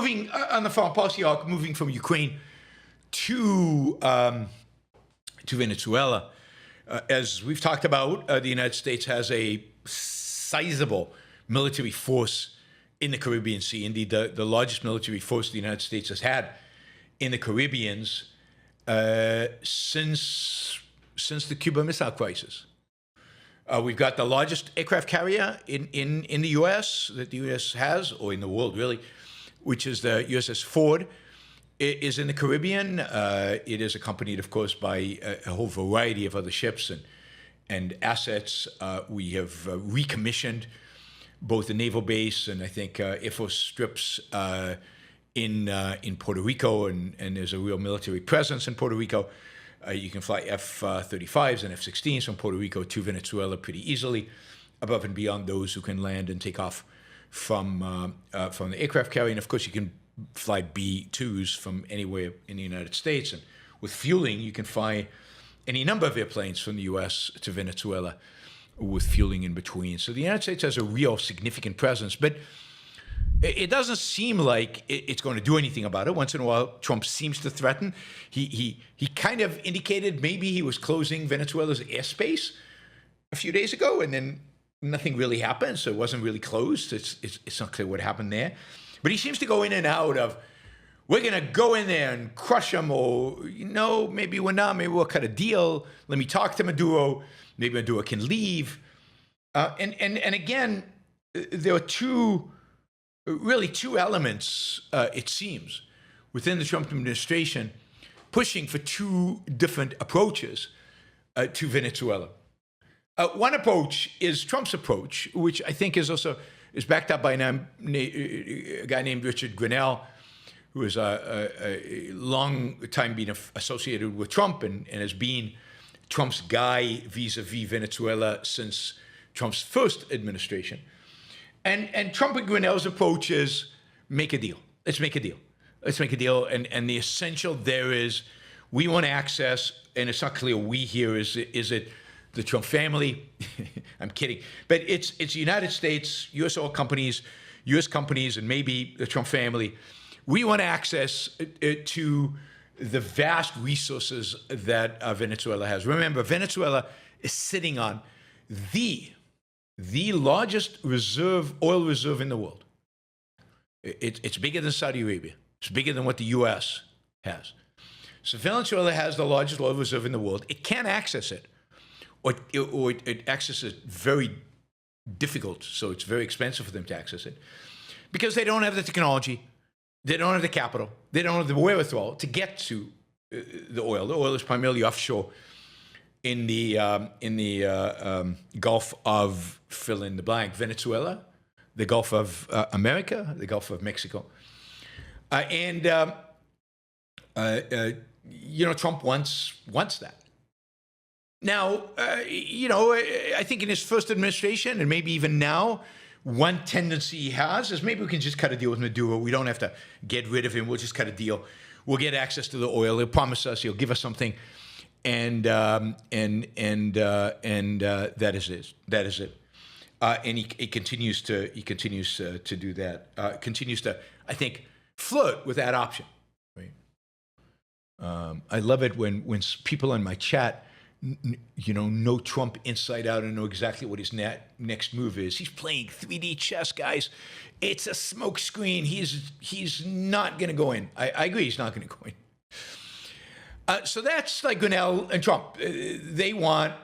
moving on the foreign policy arc, moving from Ukraine to Venezuela. As we've talked about, the United States has a sizable military force in the Caribbean Sea. Indeed, the largest military force the United States has had in the Caribbeans since the Cuban Missile Crisis. We've got the largest aircraft carrier in the U.S. that the U.S. has, or in the world really, which is the USS Ford. It is in the Caribbean. It is accompanied, of course, by a whole variety of other ships and assets. We have recommissioned both the naval base and I think Air Force strips in Puerto Rico, and there's a real military presence in Puerto Rico. You can fly F-35s and F-16s from Puerto Rico to Venezuela pretty easily, above and beyond those who can land and take off from the aircraft carrier. And of course, you can fly B-2s from anywhere in the United States. And with fueling, you can fly any number of airplanes from the U.S. to Venezuela with fueling in between. So the United States has a real significant presence, but it doesn't seem like it's going to do anything about it. Once in a while, Trump seems to threaten. He kind of indicated maybe he was closing Venezuela's airspace a few days ago, and then nothing really happened, so it wasn't really closed. It's not clear what happened there. But he seems to go in and out of, we're going to go in there and crush them, or, maybe we're not, maybe we'll cut a deal. Let me talk to Maduro. Maybe Maduro can leave. And again, there are two elements, it seems, within the Trump administration pushing for two different approaches to Venezuela. One approach is Trump's approach, which I think is backed up by a guy named Richard Grenell, who is a long time being associated with Trump and has been Trump's guy vis-a-vis Venezuela since Trump's first administration. And Trump and Grenell's approach is make a deal. Let's make a deal. Let's make a deal. And the essential there is we want access, and it's not clear we here, is it the Trump family? I'm kidding. But it's the United States, U.S. oil companies, U.S. companies, and maybe the Trump family. We want access to the vast resources that Venezuela has. Remember, Venezuela is sitting on the largest oil reserve in the world. It's bigger than Saudi Arabia. It's bigger than what the U.S. has. So Venezuela has the largest oil reserve in the world. It can't access it, or it accesses it very difficult, so it's very expensive for them to access it, because they don't have the technology, they don't have the capital, they don't have the wherewithal to get to the oil. The oil is primarily offshore in the Gulf of fill in the blank, Venezuela, the Gulf of America, the Gulf of Mexico. Trump wants that. Now, I think in his first administration, and maybe even now, one tendency he has is maybe we can just cut a deal with Maduro. We don't have to get rid of him. We'll just cut a deal. We'll get access to the oil. He'll promise us. He'll give us something, and that is it. That is it. And he continues to do that. Continues to, I think, flirt with that option. Right. I love it when people in my chat, know Trump inside out and know exactly what his next move is. He's playing 3D chess, guys. It's a smoke screen. He's not going to go in. I agree, he's not going to go in. So that's like Grenell and Trump. They want,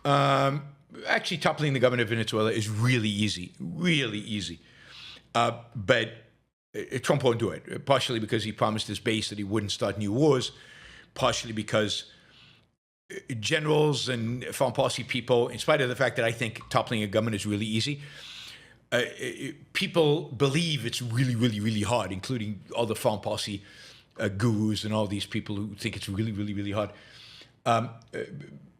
actually toppling the government of Venezuela is really easy, but Trump won't do it, partially because he promised his base that he wouldn't start new wars, partially because generals and foreign policy people, in spite of the fact that I think toppling a government is really easy, people believe it's really, really, really hard, including all the foreign policy gurus and all these people who think it's really, really, really hard.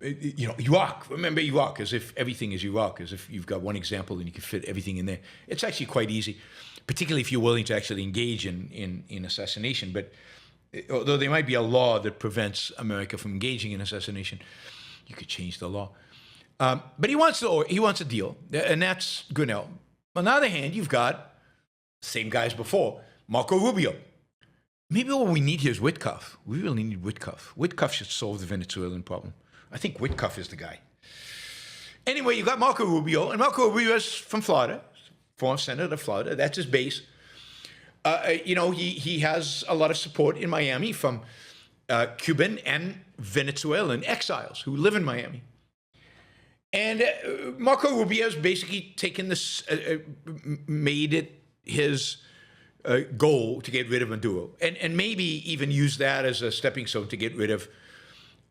Iraq, remember Iraq, as if everything is Iraq, as if you've got one example and you can fit everything in there. It's actually quite easy, particularly if you're willing to actually engage in assassination. But although there might be a law that prevents America from engaging in assassination, you could change the law. But he wants a deal, and that's Grenell. On the other hand, you've got the same guys before, Marco Rubio. Maybe what we need here is Witkoff. We really need Witkoff. Witkoff should solve the Venezuelan problem. I think Witkoff is the guy. Anyway, you got Marco Rubio, and Marco Rubio is from Florida, former senator of Florida. That's his base. He has a lot of support in Miami from Cuban and Venezuelan exiles who live in Miami. And Marco Rubio has basically taken this, made it his goal to get rid of Maduro, and maybe even use that as a stepping stone to get rid of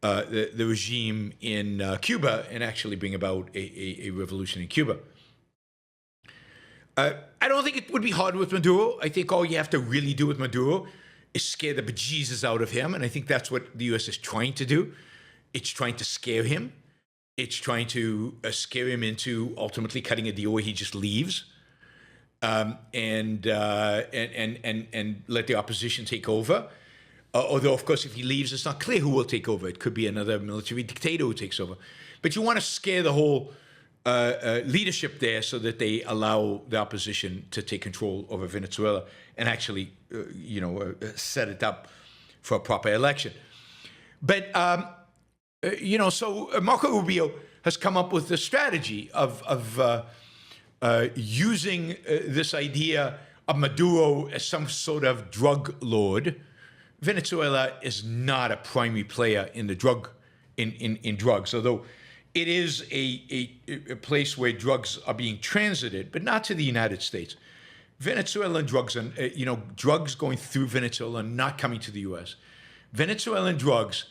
the regime in Cuba and actually bring about a revolution in Cuba. I don't think it would be hard with Maduro. I think all you have to really do with Maduro is scare the bejesus out of him, and I think that's what the U.S. is trying to do. It's trying to scare him. It's trying to scare him into ultimately cutting a deal where he just leaves, and let the opposition take over. Although, of course, if he leaves, it's not clear who will take over. It could be another military dictator who takes over. But you want to scare the whole leadership there so that they allow the opposition to take control over Venezuela and actually, set it up for a proper election. But, so Marco Rubio has come up with the strategy of using this idea of Maduro as some sort of drug lord. Venezuela is not a primary player in the in drugs, although it is a place where drugs are being transited, but not to the United States. Venezuelan drugs, drugs going through Venezuela are not coming to the U.S. Venezuelan drugs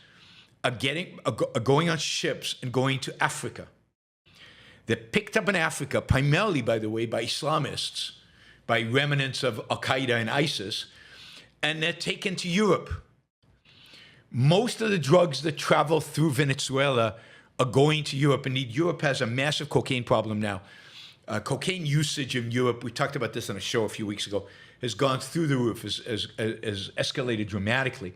are going on ships and going to Africa. They're picked up in Africa, primarily, by the way, by Islamists, by remnants of Al-Qaeda and ISIS, and they're taken to Europe. Most of the drugs that travel through Venezuela are going to Europe. Indeed, Europe has a massive cocaine problem now. Cocaine usage in Europe, we talked about this on a show a few weeks ago, has gone through the roof, has escalated dramatically.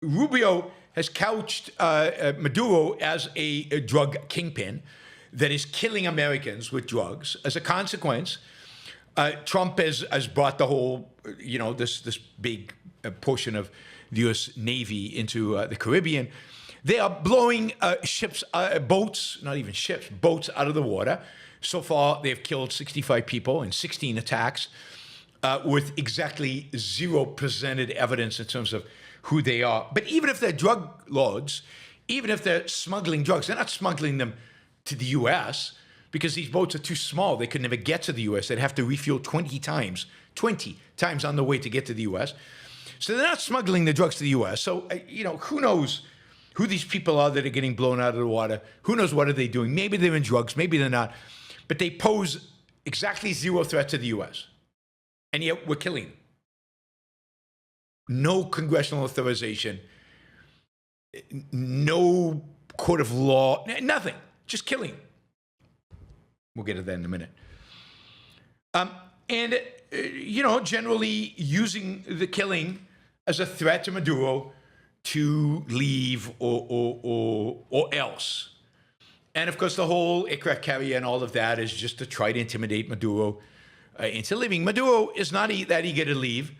Rubio has couched Maduro as a drug kingpin that is killing Americans with drugs. As a consequence, Trump has brought the whole, this big portion of the U.S. Navy into the Caribbean. They are blowing boats out of the water. So far, they've killed 65 people in 16 attacks with exactly zero presented evidence in terms of who they are. But even if they're drug lords, even if they're smuggling drugs, they're not smuggling them to the U.S. because these boats are too small. They could never get to the U.S. They'd have to refuel 20 times on the way to get to the U.S. So they're not smuggling the drugs to the U.S. So, who knows who these people are that are getting blown out of the water? Who knows what are they doing? Maybe they're in drugs, maybe they're not. But they pose exactly zero threat to the U.S. And yet we're killing them. No congressional authorization, no court of law, nothing. Just killing. We'll get to that in a minute. Generally using the killing as a threat to Maduro to leave or else. And of course, the whole aircraft carrier and all of that is just to try to intimidate Maduro into leaving. Maduro is not that eager to leave.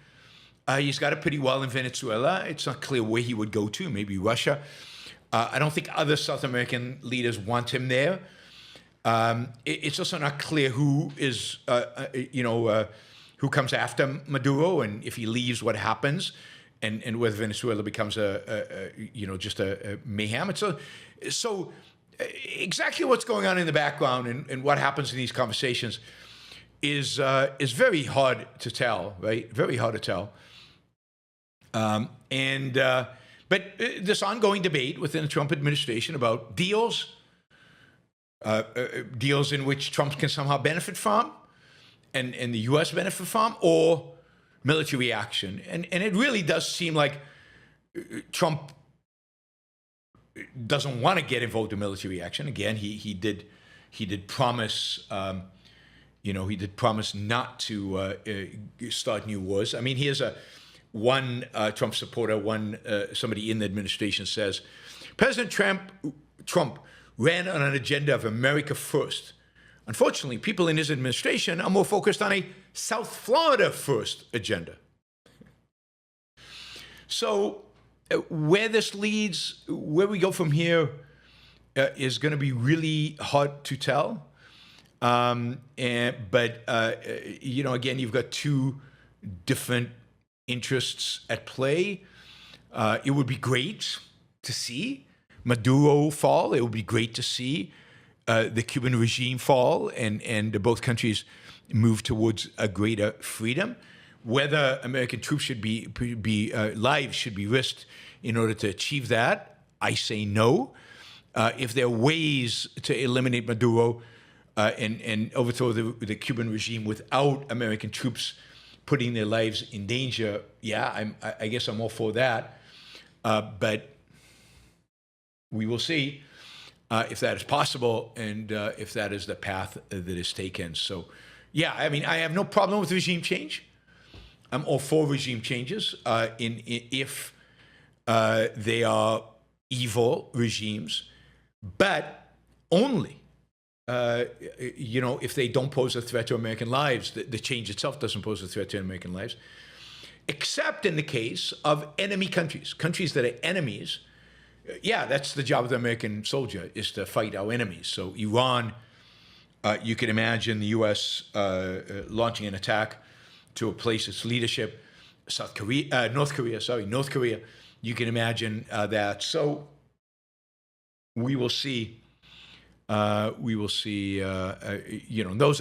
He's got it pretty well in Venezuela. It's not clear where he would go to, maybe Russia. I don't think other South American leaders want him there. It's also not clear who is, who comes after Maduro, and if he leaves, what happens, and whether Venezuela becomes just a mayhem. So exactly what's going on in the background and what happens in these conversations is very hard to tell, right? Very hard to tell. But this ongoing debate within the Trump administration about deals in which Trump can somehow benefit from and the U.S. benefit from, or military action. And it really does seem like Trump doesn't want to get involved in military action. Again, he did promise, he did promise not to start new wars. I mean, here's one Trump supporter, somebody in the administration says, President Trump ran on an agenda of America first, Unfortunately, people in his administration are more focused on a South Florida first agenda. So where this leads, where we go from here, is going to be really hard to tell. But again, you've got two different interests at play. It would be great to see Maduro fall. It would be great to see the Cuban regime fall and both countries move towards a greater freedom. Whether American troops should be lives should be risked in order to achieve that, I say no. If there are ways to eliminate Maduro and overthrow the Cuban regime without American troops putting their lives in danger, yeah, I guess I'm all for that. But we will see if that is possible and if that is the path that is taken. So, yeah, I mean, I have no problem with regime change. I'm all for regime changes if they are evil regimes, but only if they don't pose a threat to American lives. The change itself doesn't pose a threat to American lives, except in the case of enemy countries, countries that are enemies. Yeah, that's the job of the American soldier, is to fight our enemies. So Iran, you can imagine the U.S. Launching an attack to replace its leadership. North Korea. You can imagine that. So we will see. Those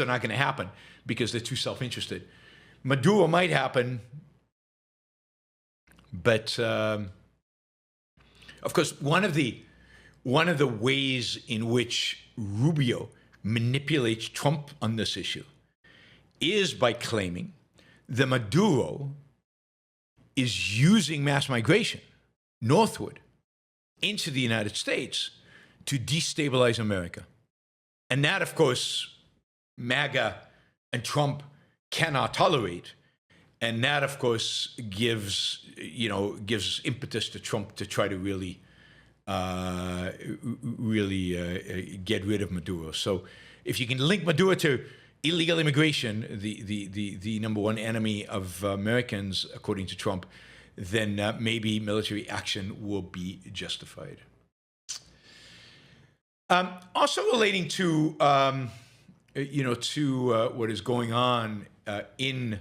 are not going to happen because they're too self-interested. Maduro might happen, but of course, one of the ways in which Rubio manipulates Trump on this issue is by claiming that Maduro is using mass migration northward into the United States to destabilize America. And that, of course, MAGA and Trump cannot tolerate. And that, of course, gives impetus to Trump to try to really get rid of Maduro. So if you can link Maduro to illegal immigration, the number one enemy of Americans, according to Trump, then maybe military action will be justified. Also relating to what is going on in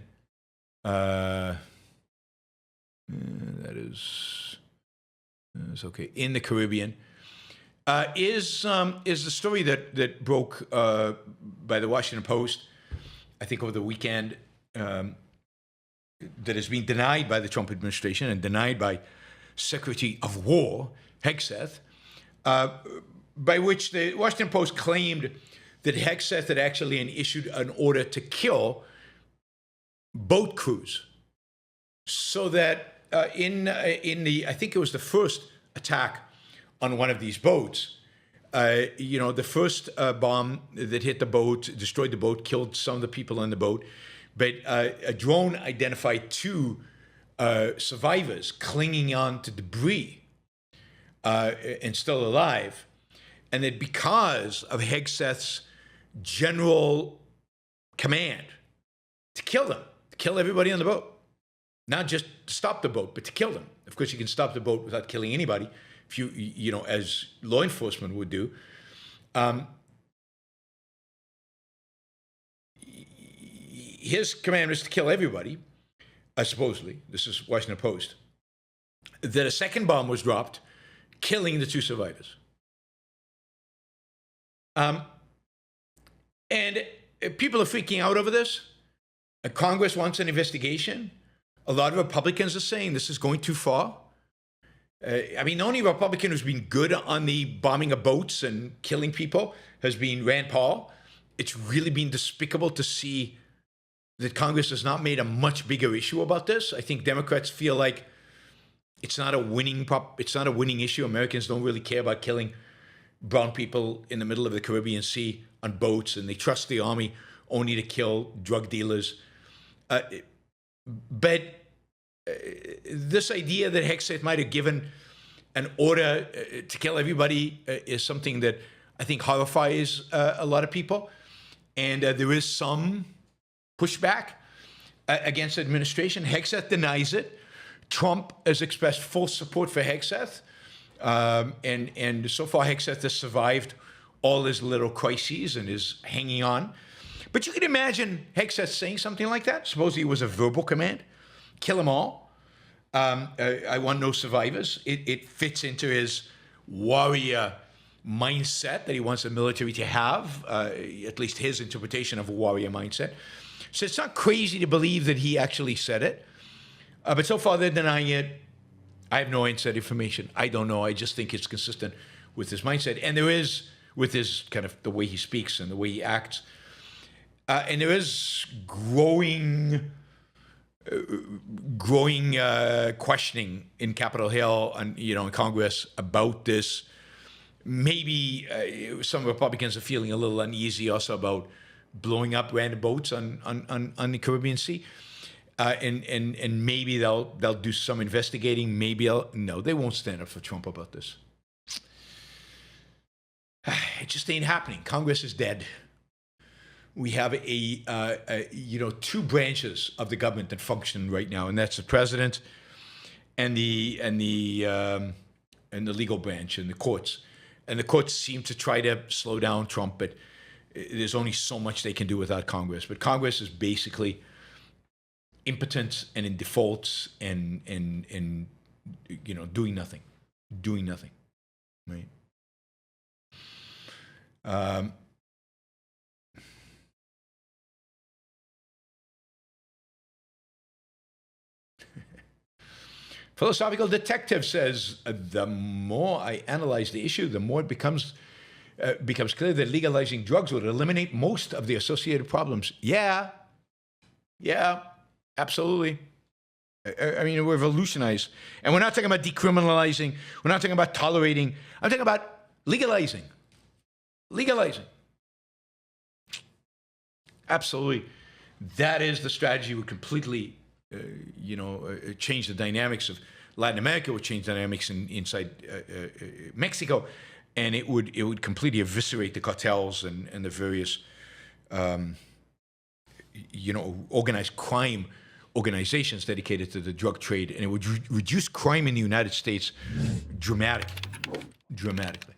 in the Caribbean is the story that broke by the Washington Post, I think over the weekend, that has been denied by the Trump administration and denied by Secretary of War Hegseth, by which the Washington Post claimed that Hegseth had actually issued an order to kill boat crews, so that I think it was the first attack on one of these boats. The first bomb that hit the boat, destroyed the boat, killed some of the people on the boat, but a drone identified two survivors clinging on to debris and still alive. And that because of Hegseth's general command to kill them, to kill everybody on the boat, not just to stop the boat, but to kill them. Of course, you can stop the boat without killing anybody, if you as law enforcement would do. His command was to kill everybody, supposedly. This is Washington Post. That a second bomb was dropped, killing the two survivors. And people are freaking out over this. Congress wants an investigation. A lot of Republicans are saying this is going too far. The only Republican who's been good on the bombing of boats and killing people has been Rand Paul. It's really been despicable to see that Congress has not made a much bigger issue about this. I think Democrats feel like it's not a winning issue. Americans don't really care about killing brown people in the middle of the Caribbean Sea on boats, and they trust the army only to kill drug dealers. But this idea that Hegseth might have given an order to kill everybody is something that I think horrifies a lot of people. And there is some pushback against the administration. Hegseth denies it. Trump has expressed full support for Hegseth. And so far, Hegseth has survived all his little crises and is hanging on. But you can imagine Hegseth saying something like that. Suppose it was a verbal command. Kill them all. I want no survivors. It fits into his warrior mindset that he wants the military to have, at least his interpretation of a warrior mindset. So it's not crazy to believe that he actually said it. But so far, they're denying it. I have no inside information. I don't know. I just think it's consistent with his mindset. And there is, with his kind of the way he speaks and the way he acts, and there is growing questioning in Capitol Hill and, in Congress about this. Maybe some Republicans are feeling a little uneasy also about blowing up random boats on the Caribbean Sea. And maybe they'll do some investigating. Maybe no, they won't stand up for Trump about this. It just ain't happening. Congress is dead. We have two branches of the government that function right now, and that's the president and the legal branch and the courts. And the courts seem to try to slow down Trump, but there's only so much they can do without Congress. But Congress is basically impotent and in default and doing nothing, right? Philosophical Detective says, the more I analyze the issue, the more it becomes clear that legalizing drugs would eliminate most of the associated problems. Yeah, absolutely. I mean, it would revolutionize. And we're not talking about decriminalizing. We're not talking about tolerating. I'm talking about legalizing. Absolutely. That is the strategy would completely change the dynamics of Latin America, would change dynamics inside Mexico, and it would completely eviscerate the cartels and the various organized crime organizations dedicated to the drug trade, and it would reduce crime in the United States dramatically.